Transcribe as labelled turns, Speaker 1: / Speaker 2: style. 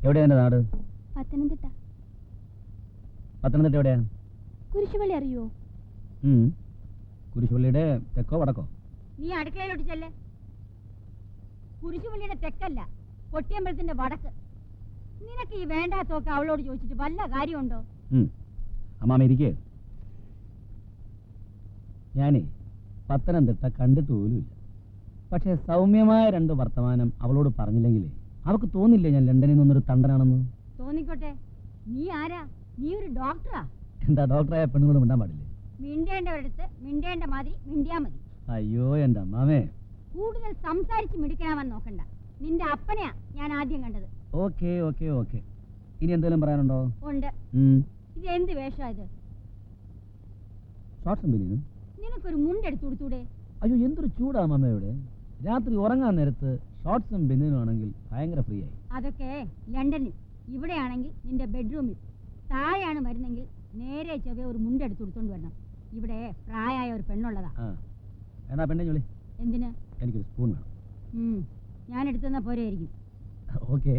Speaker 1: എവിടെയാ എന്റെ നാട്?
Speaker 2: പത്തനംതിട്ട.
Speaker 1: പത്തനംതിട്ട എവിടെയാ?
Speaker 2: കുരിശുപള്ളി അറിയോ?
Speaker 1: കുരിശുപള്ളിയുടെ തെക്കോ വടക്കോ?
Speaker 3: നീ അടുക്കളയിലോട്ട് ചെല്ലേ. കുരിശുപള്ളിയുടെ തെക്കല്ല, കൊട്ടിയമ്പലത്തിന്റെ വടക്ക്. നിനക്ക് ഈ വേണ്ടാത്തൊക്കെ അവളോട് ചോദിച്ചിട്ട് വല്ല കാര്യമുണ്ടോ?
Speaker 1: അമ്മാമ ഇരിക്കേ. ഞാനേ പത്തനംതിട്ട കണ്ടിട്ട് പോലുമില്ല. പക്ഷെ സൗമ്യമായ 2 വർത്തമാനം അവളോട് പറഞ്ഞില്ലെങ്കിലേ അവൾക്ക് തോന്നില്ലേ ഞാൻ ലണ്ടനിൽ നിന്നൊരു തണ്ടനാണെന്ന്?
Speaker 3: തോന്നിക്കോട്ടെ. നീ ആരാ? നീ ഒരു ഡോക്ടറാ?
Speaker 1: എന്താ ഡോക്ടറായ പെണ്ണുങ്ങളോട് മിണ്ടാൻ പാടില്ലേ?
Speaker 3: മിണ്ടേണ്ടവരടുത്ത് മിണ്ടേണ്ട മാതിരി മിണ്ടിയാ മതി.
Speaker 1: അയ്യോ എന്റെ അമ്മാമേ,
Speaker 3: കൂടുതൽ സംസാരിച്ച് മിടിക്കണമെന്ന് നോക്കണ്ട. നിന്റെ അപ്പനെയാ ഞാൻ ആദ്യം കണ്ടത്.
Speaker 1: Okay okay okay. ഇനി എന്തെങ്കിലും പറയാനുണ്ടോ?
Speaker 3: ഉണ്ട്. ഇത് എന്ത് വേഷാ ഇത്?
Speaker 1: ഷോർട്ട്സും ബനിയനും.
Speaker 3: നിനക്കൊരു മുണ്ടെടുത്ത് കൊടുത്തൂടെ?
Speaker 1: അയ്യോ എന്തൊരു ചൂടാ അമ്മയുടെ. രാത്രി ഉറങ്ങാൻ നേരത്ത് ഷോർട്ട്സും ബനിയനും ആണെങ്കിൽ ഭയങ്കര ഫ്രീ ആയി.
Speaker 3: അതൊക്കെ ലണ്ടനിൽ. ഇവിടെയാണെങ്കിൽ നിന്റെ ബെഡ്റൂമിൽ. താഴെയാണ് വരുന്നെങ്കിൽ നേരെ ചെവ്വേ ഒരു മുണ്ടെടുത്ത് കൊടുത്തോണ്ട് വരണം. ഇവിടെ പ്രായമായ ഒരു പെണ്ണുള്ളതാ.
Speaker 1: എന്നാ പെണ്ണെ ജോളി.
Speaker 3: എന്തിന്?
Speaker 1: എനിക്കൊരു സ്പൂൺ വേണം.
Speaker 3: ഞാൻ എടുത്തുന്ന പോരെയായിരിക്കും.
Speaker 1: ഓക്കെ.